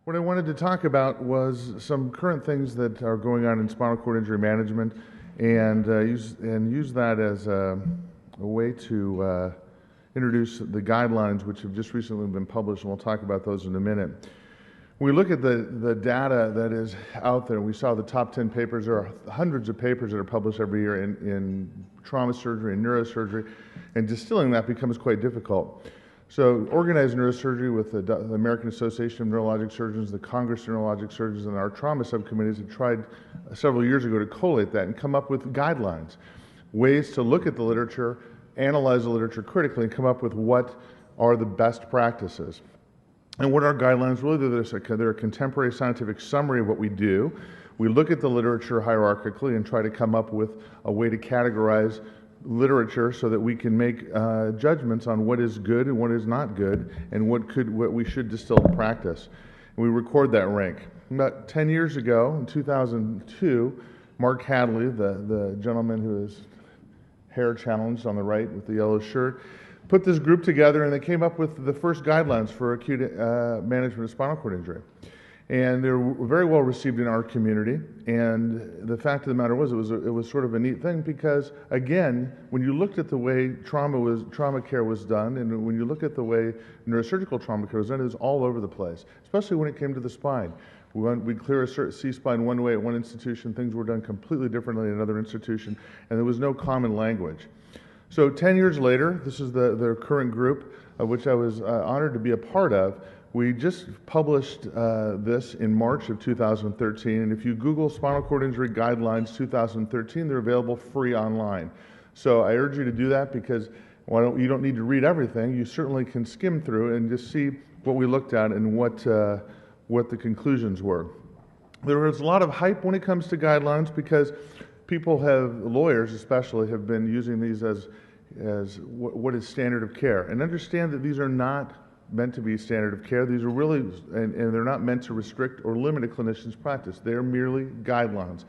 What I wanted to talk about was some current things that are going on in spinal cord injury management, and use that as a way to introduce the guidelines which have just recently been published, and we'll talk about those in a minute. When we look at the data that is out there, we saw the top 10 papers. There are hundreds of papers that are published every year in trauma surgery and neurosurgery, and distilling that becomes quite difficult. So organized neurosurgery with the American Association of Neurologic Surgeons, the Congress of Neurologic Surgeons, and our trauma subcommittees have tried several years ago to collate that and come up with guidelines, ways to look at the literature, analyze the literature critically, and come up with what are the best practices. And what are guidelines? Really, they're a contemporary scientific summary of what we do. We look at the literature hierarchically and try to come up with a way to categorize literature so that we can make judgments on what is good and what is not good, and what we should distill in practice. And we record that rank. About 10 years ago, in 2002, Mark Hadley, the gentleman who is hair challenged on the right with the yellow shirt, put this group together, and they came up with the first guidelines for acute management of spinal cord injury. And they were very well received in our community. And the fact of the matter was, it was sort of a neat thing because, again, when you looked at the way trauma care was done, and when you look at the way neurosurgical trauma care was done, it was all over the place, especially when it came to the spine. We'd clear a C-spine one way at one institution, things were done completely differently in another institution, and there was no common language. So 10 years later, this is the current group, of which I was honored to be a part of. We just published this in March of 2013, and if you Google Spinal Cord Injury Guidelines 2013, they're available free online. So I urge you to do that because you don't need to read everything. You certainly can skim through and just see what we looked at and what the conclusions were. There was a lot of hype when it comes to guidelines because lawyers especially, have been using these as what is standard of care. And understand that these are not meant to be standard of care. These are really, and they're not meant to restrict or limit a clinician's practice. They're merely guidelines.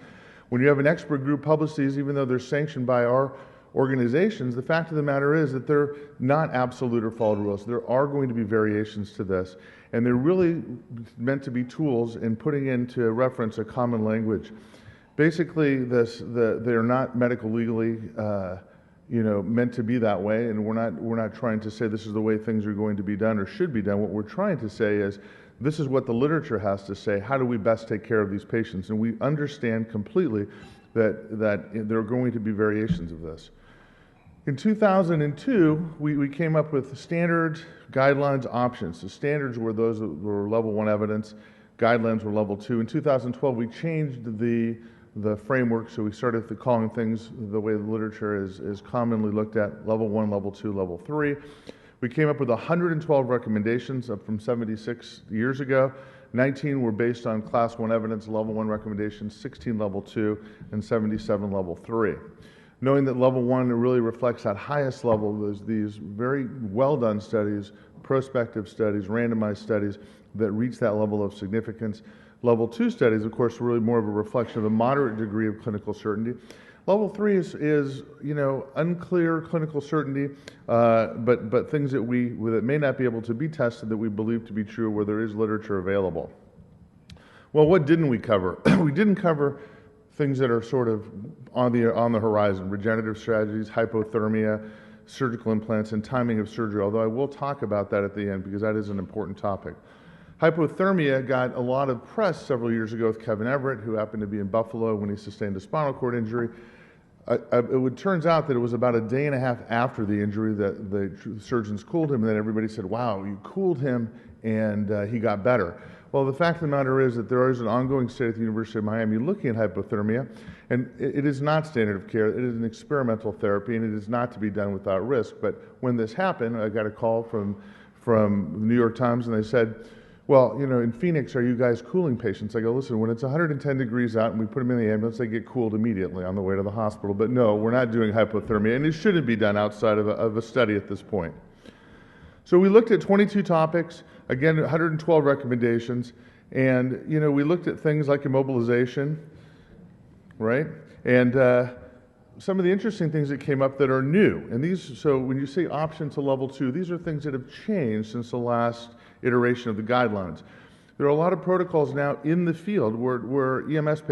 When you have an expert group publish these, even though they're sanctioned by our organizations, the fact of the matter is that they're not absolute or followed rules. There are going to be variations to this, and they're really meant to be tools in putting into reference a common language. Basically, they're not medical legally meant to be that way, and we're not trying to say this is the way things are going to be done or should be done. What we're trying to say is this is what the literature has to say. How do we best take care of these patients? And we understand completely that there are going to be variations of this. In 2002, we came up with standard guidelines options. The standards were those that were level 1 evidence. Guidelines were level 2. In 2012, we changed the framework, so we started calling things the way the literature is commonly looked at: level 1, level 2, level 3. We came up with 112 recommendations up from 76 years ago. 19 were based on class 1 evidence, level 1 recommendations, 16 level 2, and 77 level 3. Knowing that level 1 really reflects that highest level, there's these very well done studies, prospective studies, randomized studies that reach that level of significance. Level 2 studies, of course, are really more of a reflection of a moderate degree of clinical certainty. Level 3 is unclear clinical certainty, but things that may not be able to be tested that we believe to be true where there is literature available. Well, what didn't we cover? We didn't cover things that are sort of on the horizon: regenerative strategies, hypothermia, surgical implants, and timing of surgery, although I will talk about that at the end because that is an important topic. Hypothermia got a lot of press several years ago with Kevin Everett, who happened to be in Buffalo when he sustained a spinal cord injury. It turns out that it was about a day and a half after the injury that the surgeons cooled him, and then everybody said, "Wow, you cooled him and he got better." Well, the fact of the matter is that there is an ongoing study at the University of Miami looking at hypothermia, and it is not standard of care. It is an experimental therapy, and it is not to be done without risk. But when this happened, I got a call from the New York Times, and they said, "Well, in Phoenix, are you guys cooling patients?" I go, "Listen, when it's 110 degrees out and we put them in the ambulance, they get cooled immediately on the way to the hospital. But no, we're not doing hypothermia, and it shouldn't be done outside of a study at this point." So we looked at 22 topics, again, 112 recommendations, and we looked at things like immobilization, right? And some of the interesting things that came up that are new, and so when you say option to level 2, these are things that have changed since the last iteration of the guidelines. There are a lot of protocols now in the field where EMS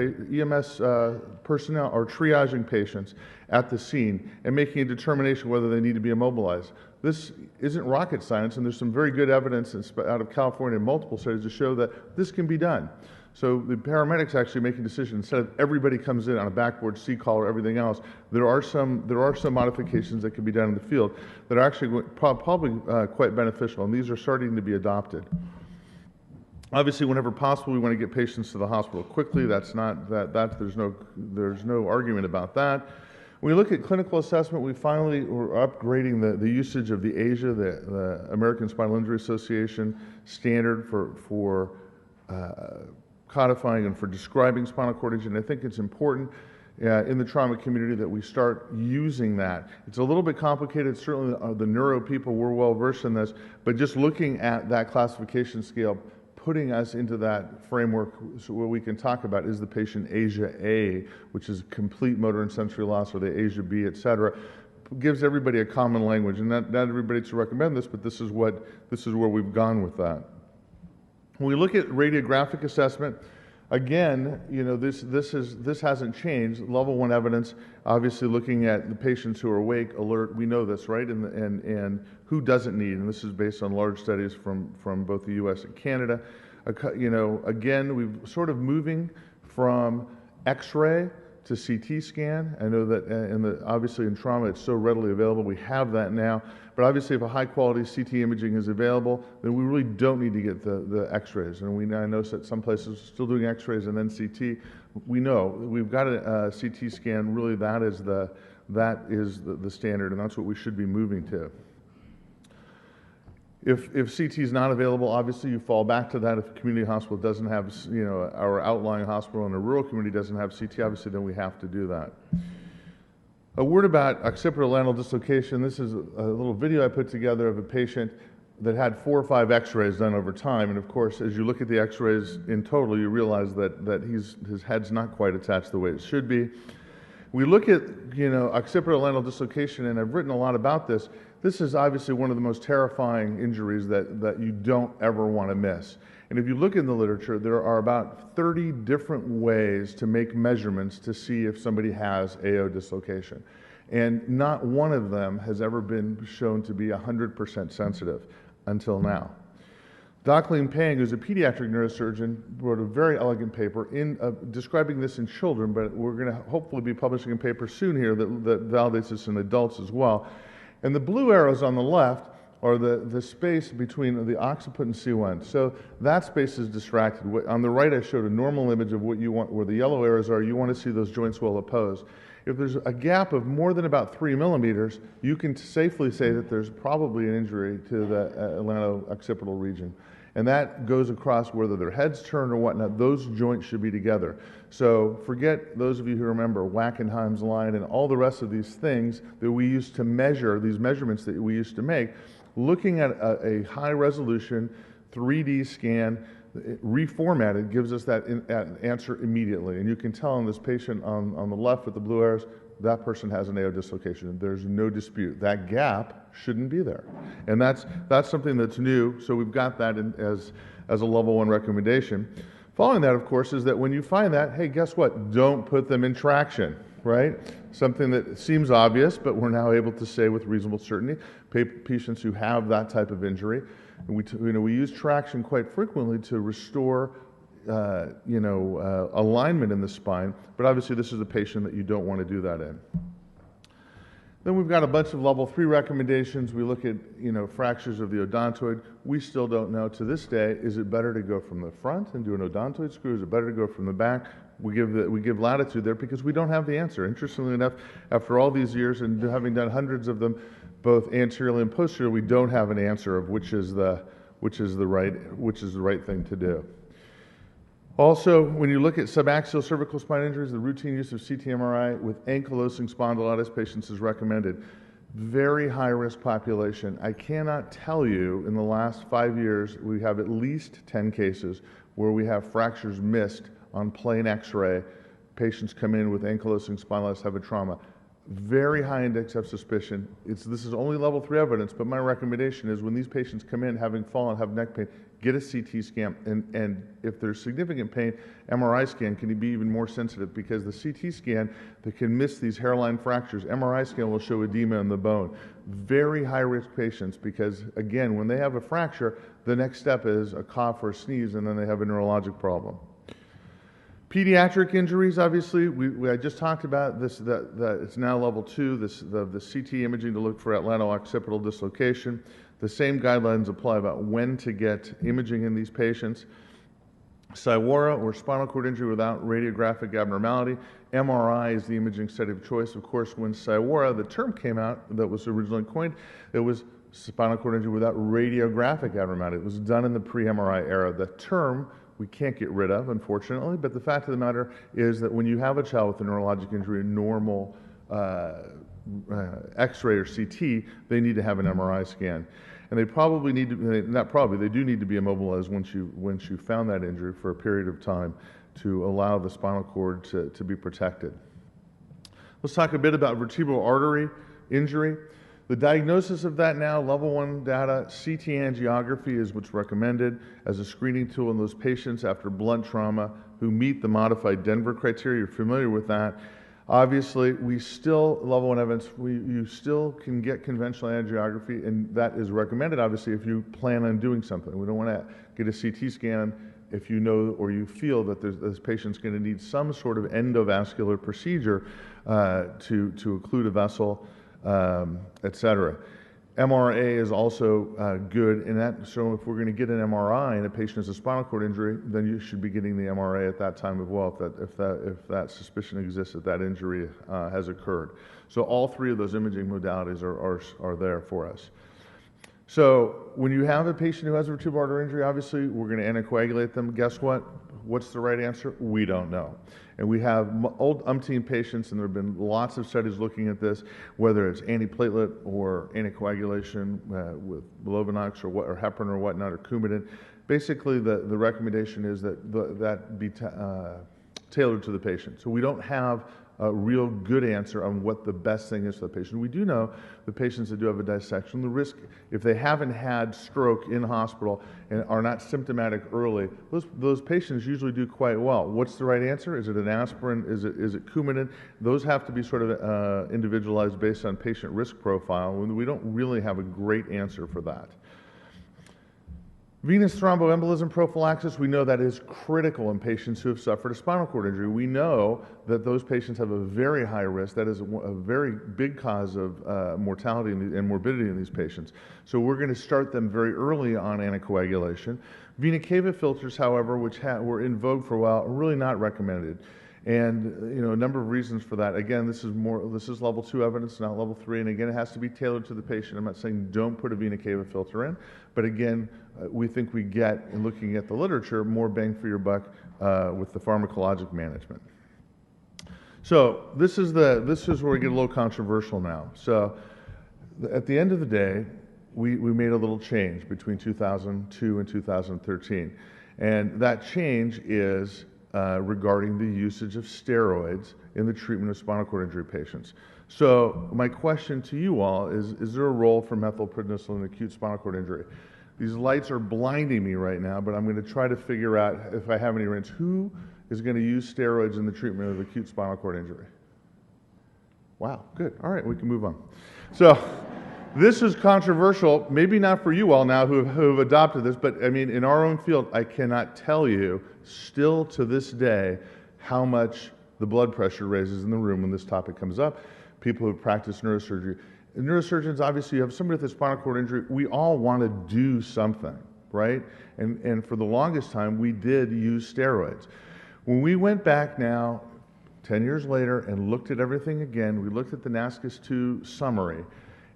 personnel are triaging patients at the scene and making a determination whether they need to be immobilized. This isn't rocket science, and there's some very good evidence out of California in multiple studies to show that this can be done. So the paramedics actually making decisions instead of everybody comes in on a backboard C-call or everything else. There are some modifications that can be done in the field that are actually probably quite beneficial, and these are starting to be adopted. Obviously, whenever possible, we want to get patients to the hospital quickly. There's no argument about that. When we look at clinical assessment, we're upgrading the usage of the ASIA, the American Spinal Injury Association standard for codifying and for describing spinal cord injury. And I think it's important in the trauma community that we start using that. It's a little bit complicated. Certainly the neuro people, we're well versed in this, but just looking at that classification scale, putting us into that framework so what we can talk about is the patient ASIA A, which is complete motor and sensory loss, or the ASIA B, et cetera, gives everybody a common language. And not everybody to recommend this, but this is where we've gone with that. When we look at radiographic assessment, again, this hasn't changed. Level 1 evidence, obviously looking at the patients who are awake, alert, we know this, right? And who doesn't need, and this is based on large studies from both the US and Canada. Again, we've sort of moving from X-ray to CT scan. I know that obviously in trauma it's so readily available, we have that now. But obviously if a high quality CT imaging is available, then we really don't need to get the X-rays. And I know that some places are still doing X-rays and then CT. We know we've got a CT scan, really that is the standard, and that's what we should be moving to. If CT is not available, obviously you fall back to that. If a community hospital doesn't have, our outlying hospital in a rural community doesn't have CT, obviously then we have to do that. A word about occipital lateral dislocation. This is a little video I put together of a patient that had 4 or 5 X-rays done over time, and of course, as you look at the X-rays in total, you realize that his head's not quite attached the way it should be. We look at, occipital lateral dislocation, and I've written a lot about this. This is obviously one of the most terrifying injuries that you don't ever want to miss. And if you look in the literature, there are about 30 different ways to make measurements to see if somebody has AO dislocation. And not one of them has ever been shown to be 100% sensitive until now. Docleen Pang, who's a pediatric neurosurgeon, wrote a very elegant paper describing this in children, but we're going to hopefully be publishing a paper soon here that validates this in adults as well. And the blue arrows on the left are the space between the occiput and C1. So that space is distracted. On the right, I showed a normal image of what you want, where the yellow arrows are. You want to see those joints well opposed. If there's a gap of more than about 3 millimeters, you can safely say that there's probably an injury to the atlanto-occipital region. And that goes across whether their heads turn or whatnot. Those joints should be together. So forget those of you who remember Wackenheim's line and all the rest of these things that we used to measure, these measurements that we used to make. Looking at a high resolution 3D scan, reformatted, gives us that answer immediately. And you can tell in this patient on the left with the blue arrows, that person has an AO dislocation. There's no dispute. That gap shouldn't be there. And that's something that's new, so we've got that as a level 1 recommendation. Following that, of course, is that when you find that, hey, guess what? Don't put them in traction, right? Something that seems obvious, but we're now able to say with reasonable certainty, patients who have that type of injury, we use traction quite frequently to restore alignment in the spine, but obviously this is a patient that you don't want to do that in. Then we've got a bunch of level 3 recommendations. We look at, fractures of the odontoid. We still don't know to this day, is it better to go from the front and do an odontoid screw? Is it better to go from the back? We give latitude there because we don't have the answer. Interestingly enough, after all these years and having done hundreds of them, both anteriorly and posteriorly, we don't have an answer of which is the right thing to do. Also, when you look at subaxial cervical spine injuries, the routine use of CT MRI with ankylosing spondylitis patients is recommended. Very high-risk population. I cannot tell you in the last 5 years, we have at least 10 cases where we have fractures missed on plain X-ray. Patients come in with ankylosing spondylitis, have a trauma. very high index of suspicion. This is only level 3 evidence, but my recommendation is when these patients come in having fallen, have neck pain, get a CT scan, and if there's significant pain, MRI scan can be even more sensitive, because the CT scan, they can miss these hairline fractures. MRI scan will show edema in the bone. Very high risk patients, because again, when they have a fracture, the next step is a cough or a sneeze, and then they have a neurologic problem. Pediatric injuries, obviously, I just talked about this, that it's now level 2, the CT imaging to look for lateral occipital dislocation. The same guidelines apply about when to get imaging in these patients. SIWORA, or spinal cord injury without radiographic abnormality. MRI is the imaging study of choice. Of course, when SIWORA, the term came out that was originally coined, it was spinal cord injury without radiographic abnormality. It was done in the pre-MRI era. The term we can't get rid of, unfortunately, but the fact of the matter is that when you have a child with a neurologic injury, a normal X-ray or CT, they need to have an MRI scan. And they probably need to, they do need to be immobilized once you found that injury for a period of time to allow the spinal cord to be protected. Let's talk a bit about vertebral artery injury. The diagnosis of that now, level 1 data, CT angiography is what's recommended as a screening tool in those patients after blunt trauma who meet the modified Denver criteria. You're familiar with that. Obviously, we still, level 1 evidence, you still can get conventional angiography, and that is recommended, obviously, if you plan on doing something. We don't want to get a CT scan if you know or you feel that this patient's going to need some sort of endovascular procedure to occlude a vessel, etc. MRA is also good in that, so if we're going to get an MRI and a patient has a spinal cord injury, then you should be getting the MRA at that time as well, if that suspicion exists that that injury has occurred. So all 3 of those imaging modalities are there for us. So when you have a patient who has a vertebral artery injury, obviously we're going to anticoagulate them. Guess what? What's the right answer? We don't know. And we have umpteen patients, and there have been lots of studies looking at this, whether it's antiplatelet or anticoagulation with Lovenox or heparin or whatnot, or Coumadin. Basically, the recommendation is that be tailored to the patient. So we don't have a real good answer on what the best thing is for the patient. We do know the patients that do have a dissection, the risk, if they haven't had stroke in hospital and are not symptomatic early, those patients usually do quite well. What's the right answer? Is it an aspirin? Is it Coumadin? Those have to be sort of individualized based on patient risk profile. We don't really have a great answer for that. Venous thromboembolism prophylaxis, we know that is critical in patients who have suffered a spinal cord injury. We know that those patients have a very high risk. That is a very big cause of mortality and morbidity in these patients. So we're going to start them very early on anticoagulation. Vena cava filters, however, which were in vogue for a while, are really not recommended. And a number of reasons for that. Again, this is level 2 evidence, not level 3, and again, it has to be tailored to the patient. I'm not saying don't put a vena cava filter in, but again, we think we get, in looking at the literature, more bang for your buck with the pharmacologic management. So this is where we get a little controversial now. So at the end of the day, we made a little change between 2002 and 2013, and that change is regarding the usage of steroids in the treatment of spinal cord injury patients. So my question to you all is there a role for methylprednisolone in acute spinal cord injury? These lights are blinding me right now, but I'm going to try to figure out if I have any range. Who is going to use steroids in the treatment of acute spinal cord injury? Wow, good. All right, we can move on. So this is controversial, maybe not for you all now who have adopted this, but I mean, in our own field, I cannot tell you still to this day how much the blood pressure raises in the room when this topic comes up. People who practice neurosurgery. Neurosurgeons, obviously, you have somebody with a spinal cord injury, we all want to do something, right? And for the longest time, we did use steroids. When we went back now, 10 years later, and looked at everything again, we looked at the NASCAS 2 summary,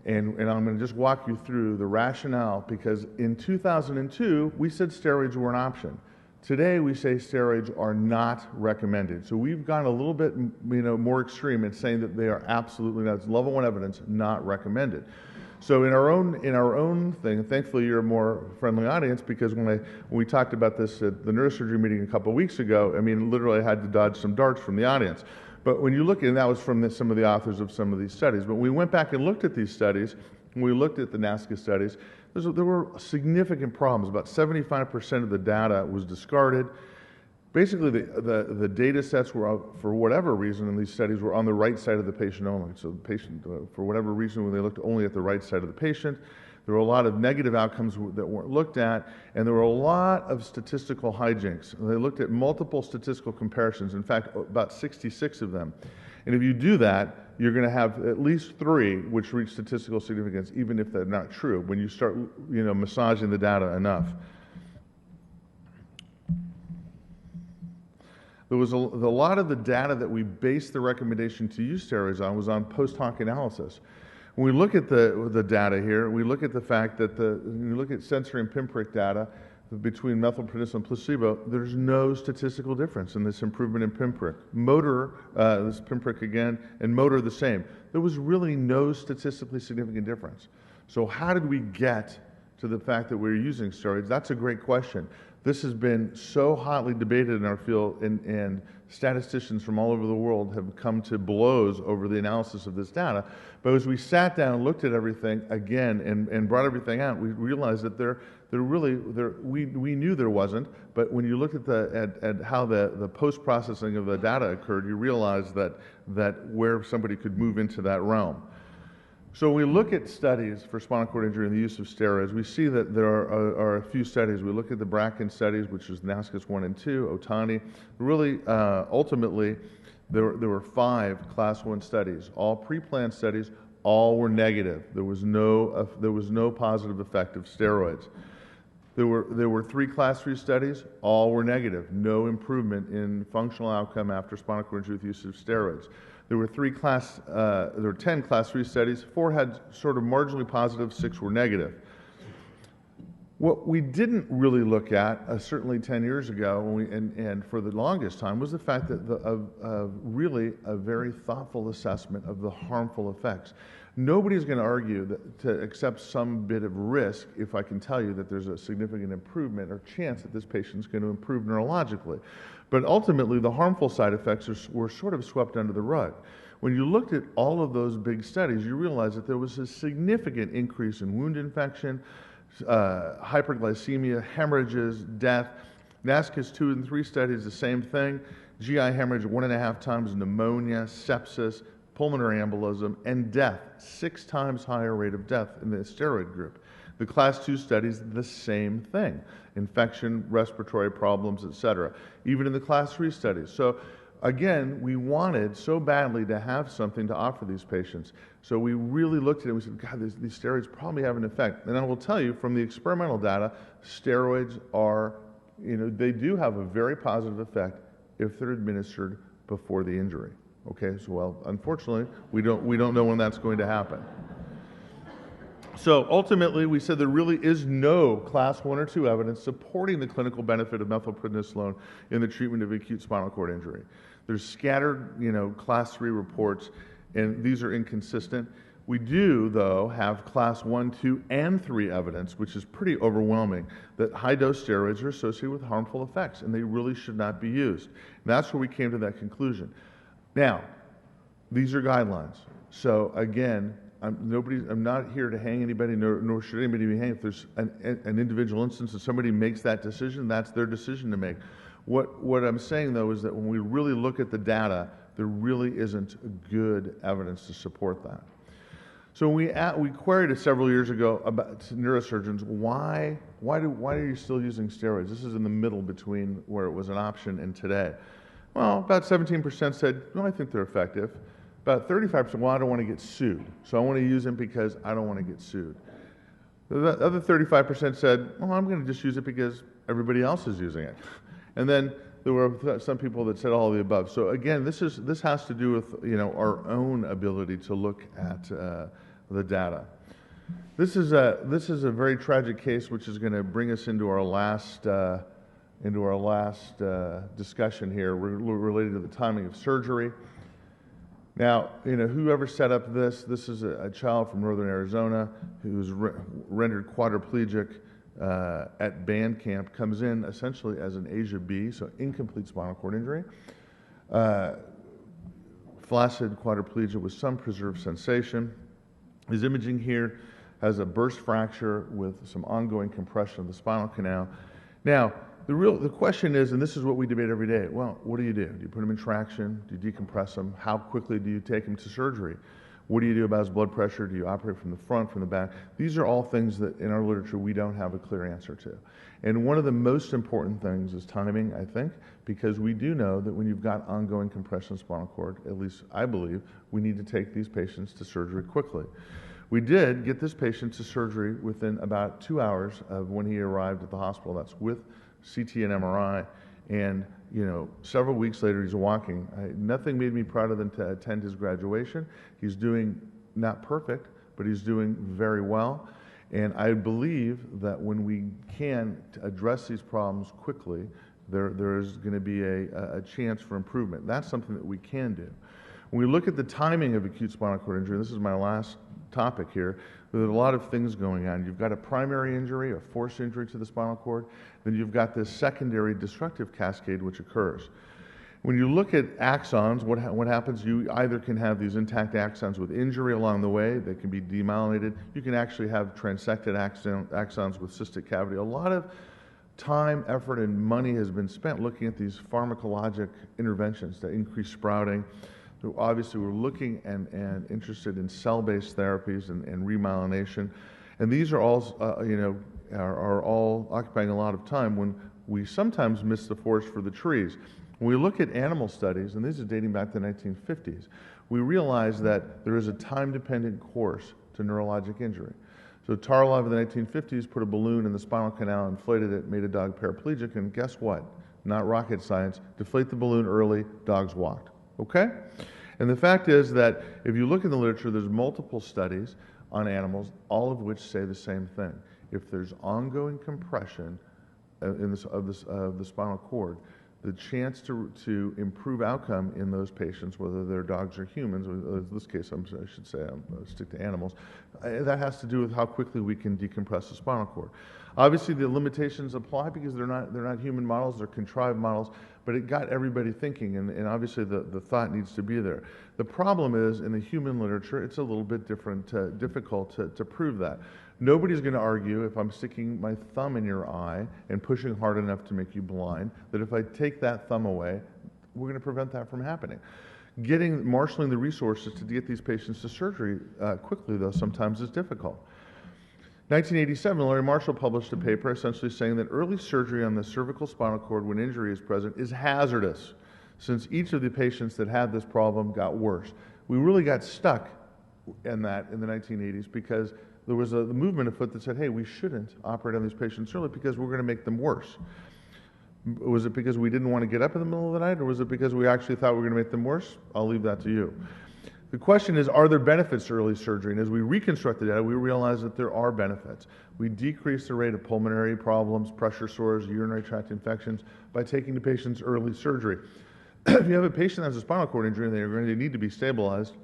and I'm going to just walk you through the rationale, because in 2002, we said steroids were an option. Today, we say steroids are not recommended. So we've gone a little bit more extreme in saying that they are absolutely not, it's level 1 evidence, not recommended. So in our own thing, thankfully you're a more friendly audience, because when we talked about this at the neurosurgery meeting a couple of weeks ago, I mean, literally I had to dodge some darts from the audience. But when you look, and that was from some of the authors of some of these studies, but we went back and looked at these studies, and we looked at the Stasca studies, there were significant problems. About 75% of the data was discarded. Basically, the data sets were, for whatever reason in these studies, were on the right side of the patient only. So the patient, for whatever reason, when they looked only at the right side of the patient, there were a lot of negative outcomes that weren't looked at, and there were a lot of statistical hijinks. They looked at multiple statistical comparisons, in fact, about 66 of them. And if you do that, you're going to have at least 3 which reach statistical significance, even if they're not true, when you start, massaging the data enough. There was a lot of the data that we based the recommendation to use steroids on was on post hoc analysis. When we look at the data here, we look at the fact that when you look at sensory and pinprick data between methylprednisolone and placebo, there's no statistical difference in this improvement in pinprick. Motor, this pinprick again, and motor the same. There was really no statistically significant difference. So how did we get to the fact that we're using steroids? That's a great question. This has been so hotly debated in our field, and statisticians from all over the world have come to blows over the analysis of this data. But as we sat down and looked at everything again and brought everything out, we realized that we knew there wasn't, but when you look at how the post-processing of the data occurred, you realize that where somebody could move into that realm. So when we look at studies for spinal cord injury and the use of steroids, we see that there are a few studies. We look at the Bracken studies, which is NASCAS 1 and 2, Otani. Really, ultimately, there were 5 Class 1 studies, all pre-planned studies. All were negative. There was no positive effect of steroids. There were 3 Class 3 studies. All were negative. No improvement in functional outcome after spinal cord injury with use of steroids. There were 10 Class 3 studies. 4 had sort of marginally positive, 6 were negative. What we didn't really look at, certainly 10 years ago, and for the longest time, was the fact that really a very thoughtful assessment of the harmful effects. Nobody's going to argue to accept some bit of risk if I can tell you that there's a significant improvement or chance that this patient's going to improve neurologically. But ultimately, the harmful side effects were sort of swept under the rug. When you looked at all of those big studies, you realized that there was a significant increase in wound infection, hyperglycemia, hemorrhages, death. NASCAS 2 and 3 studies, the same thing. GI hemorrhage 1.5 times, pneumonia, sepsis, pulmonary embolism, and death, 6 times higher rate of death in the steroid group. The Class 2 studies, the same thing. Infection, respiratory problems, etc. Even in the Class 3 studies. So again, we wanted so badly to have something to offer these patients. So we really looked at it and we said, God, these steroids probably have an effect. And I will tell you from the experimental data, steroids are, they do have a very positive effect if they're administered before the injury. Okay, so well, unfortunately, we don't know when that's going to happen. So ultimately, we said there really is no Class 1 or 2 evidence supporting the clinical benefit of methylprednisolone in the treatment of acute spinal cord injury. There's scattered, Class 3 reports, and these are inconsistent. We do, though, have Class 1, 2, and 3 evidence, which is pretty overwhelming, that high-dose steroids are associated with harmful effects, and they really should not be used. And that's where we came to that conclusion. Now, these are guidelines. So again, I'm not here to hang anybody, nor should anybody be hanged. If there's an individual instance and somebody makes that decision, that's their decision to make. What I'm saying, though, is that when we really look at the data, there really isn't good evidence to support that. So we queried it several years ago about neurosurgeons, why are you still using steroids? This is in the middle between where it was an option and today. Well, about 17% said, no, I think they're effective. About 35%, well, I don't want to get sued. So I want to use them because I don't want to get sued. The other 35% said, well, I'm going to just use it because everybody else is using it. And then there were some people that said all of the above. So again, this has to do with our own ability to look at the data. This is a very tragic case, which is going to bring us into our last discussion here related to the timing of surgery. Now, whoever set up this is a child from northern Arizona who was rendered quadriplegic at band camp, comes in essentially as an Asia B, so incomplete spinal cord injury. flaccid quadriplegia with some preserved sensation. His imaging here has a burst fracture with some ongoing compression of the spinal canal. Now, the question is, and this is what we debate every day, well, what do? Do you put him in traction? Do you decompress him? How quickly do you take him to surgery? What do you do about his blood pressure? Do you operate from the front, from the back? These are all things that in our literature we don't have a clear answer to. And one of the most important things is timing, I think, because we do know that when you've got ongoing compression of the spinal cord, at least I believe, we need to take these patients to surgery quickly. We did get this patient to surgery within about 2 hours of when he arrived at the hospital. That's with CT and MRI. And, several weeks later, he's walking. Nothing made me prouder than to attend his graduation. He's doing not perfect, but he's doing very well. And I believe that when we can address these problems quickly, there is going to be a chance for improvement. That's something that we can do. When we look at the timing of acute spinal cord injury, this is my last topic here, there's a lot of things going on. You've got a primary injury, a force injury to the spinal cord, then you've got this secondary destructive cascade which occurs. When you look at axons, what happens, you either can have these intact axons with injury along the way, they can be demyelinated, you can actually have transected axons with cystic cavity. A lot of time, effort, and money has been spent looking at these pharmacologic interventions to increase sprouting. So obviously, we're looking and interested in cell-based therapies and remyelination, and these are all, are all occupying a lot of time when we sometimes miss the forest for the trees. When we look at animal studies, and these are dating back to the 1950s, we realize that there is a time-dependent course to neurologic injury. So Tarlov in the 1950s put a balloon in the spinal canal, inflated it, made a dog paraplegic, and guess what? Not rocket science. Deflate the balloon early, dogs walked. Okay? And the fact is that if you look in the literature, there's multiple studies on animals, all of which say the same thing. If there's ongoing compression of the spinal cord, the chance to improve outcome in those patients, whether they're dogs or humans, in this case I should say I'll stick to animals, that has to do with how quickly we can decompress the spinal cord. Obviously the limitations apply because they're not human models, they're contrived models, but it got everybody thinking, and obviously the thought needs to be there. The problem is, in the human literature, it's a little bit difficult to prove that. Nobody's going to argue if I'm sticking my thumb in your eye and pushing hard enough to make you blind, that if I take that thumb away, we're going to prevent that from happening. Marshaling the resources to get these patients to surgery quickly, though, sometimes is difficult. 1987, Larry Marshall published a paper essentially saying that early surgery on the cervical spinal cord when injury is present is hazardous, since each of the patients that had this problem got worse. We really got stuck in that in the 1980s because there was the movement afoot that said, hey, we shouldn't operate on these patients early because we're going to make them worse. Was it because we didn't want to get up in the middle of the night, or was it because we actually thought we were going to make them worse? I'll leave that to you. The question is, are there benefits to early surgery? And as we reconstruct the data, we realize that there are benefits. We decrease the rate of pulmonary problems, pressure sores, urinary tract infections by taking the patients early surgery. If you have a patient that has a spinal cord injury and they're going to need to be stabilized,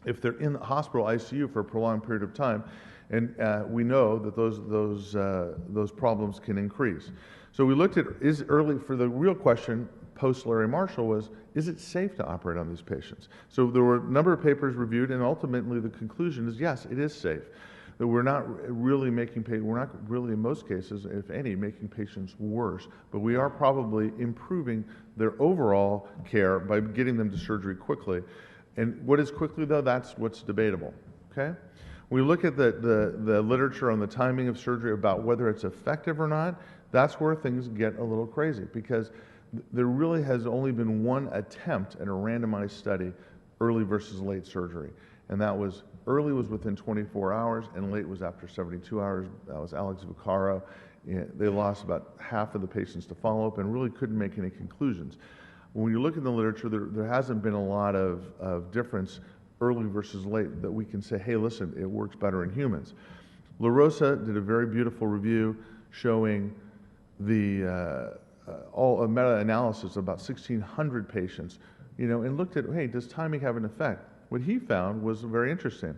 if they're in the hospital ICU for a prolonged period of time, and we know that those problems can increase. So we looked at for the real question post Larry Marshall was, is it safe to operate on these patients? So there were a number of papers reviewed, and ultimately the conclusion is yes, it is safe. That we're not really in most cases, if any, making patients worse, but we are probably improving their overall care by getting them to surgery quickly. And what is quickly, though, that's what's debatable, okay? When we look at the literature on the timing of surgery about whether it's effective or not, that's where things get a little crazy, because there really has only been one attempt at a randomized study, early versus late surgery. And that was, early was within 24 hours, and late was after 72 hours. That was Alex Vaccaro. They lost about half of the patients to follow-up and really couldn't make any conclusions. When you look at the literature, there hasn't been a lot of difference early versus late that we can say, hey, listen, it works better in humans. La Rosa did a very beautiful review showing a meta-analysis of about 1,600 patients, and looked at, hey, does timing have an effect? What he found was very interesting.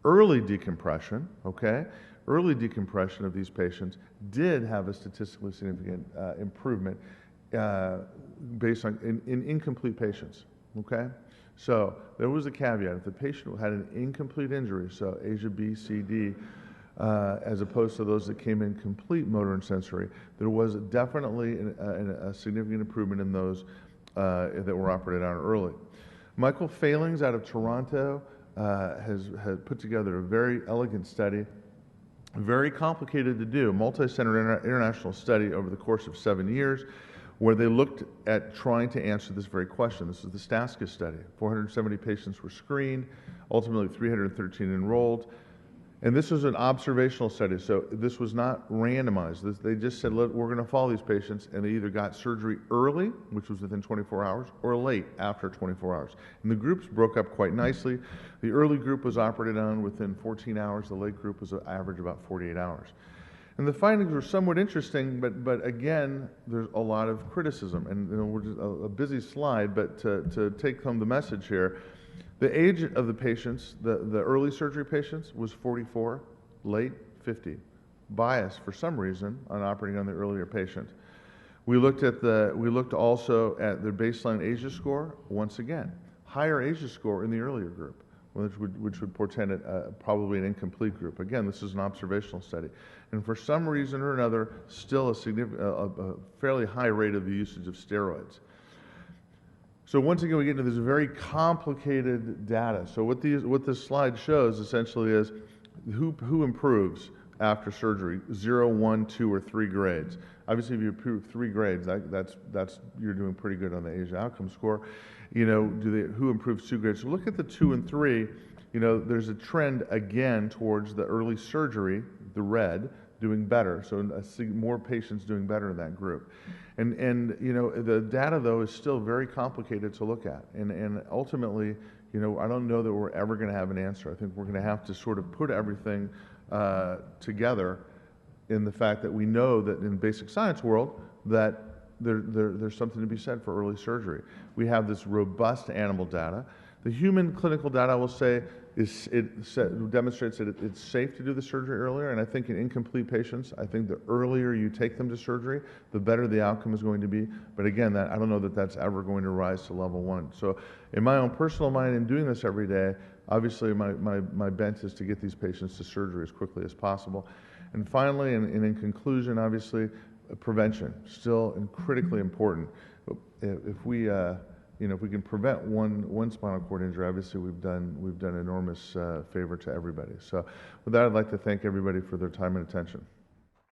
Early decompression, okay? Early decompression of these patients did have a statistically significant improvement based on in incomplete patients, okay? So there was a caveat. If the patient had an incomplete injury, so Asia B, C, D, as opposed to those that came in complete motor and sensory, there was definitely a significant improvement in those that were operated on early. Michael Failings out of Toronto has put together a very elegant study, very complicated to do, multi-center international study over the course of 7 years, where they looked at trying to answer this very question. This is the Stasca study. 470 patients were screened, ultimately 313 enrolled. And this was an observational study, so this was not randomized. They just said, look, we're going to follow these patients, and they either got surgery early, which was within 24 hours, or late, after 24 hours. And the groups broke up quite nicely. The early group was operated on within 14 hours. The late group was an average about 48 hours. And the findings were somewhat interesting, but again, there's a lot of criticism. And we're just a busy slide, but to take home the message here, the age of the patients, the early surgery patients, was 44, late 50. Bias for some reason on operating on the earlier patient. We looked also at their baseline ASIA score. Once again, higher ASIA score in the earlier group, which would portend probably an incomplete group. Again, this is an observational study, and for some reason or another, still a fairly high rate of the usage of steroids. So once again, we get into this very complicated data. So what this slide shows essentially is who improves after surgery, 0, 1, 2, or 3 grades. Obviously, if you improve 3 grades, that's you're doing pretty good on the ASIA outcome score. You know, who improves 2 grades? So look at the 2 and 3. You know, there's a trend again towards the early surgery, the red, doing better. So more patients doing better in that group. And you know, the data though is still very complicated to look at. And ultimately, you know, I don't know that we're ever going to have an answer. I think we're going to have to sort of put everything together in the fact that we know that in basic science world that there's something to be said for early surgery. We have this robust animal data. The human clinical data, I will say, demonstrates that it's safe to do the surgery earlier, and I think in incomplete patients, I think the earlier you take them to surgery, the better the outcome is going to be. But again, I don't know that that's ever going to rise to level 1. So in my own personal mind, in doing this every day, obviously my bent is to get these patients to surgery as quickly as possible. And finally, and in conclusion, obviously, prevention, still critically important. If we can prevent one spinal cord injury, obviously we've done enormous favor to everybody. So with that, I'd like to thank everybody for their time and attention.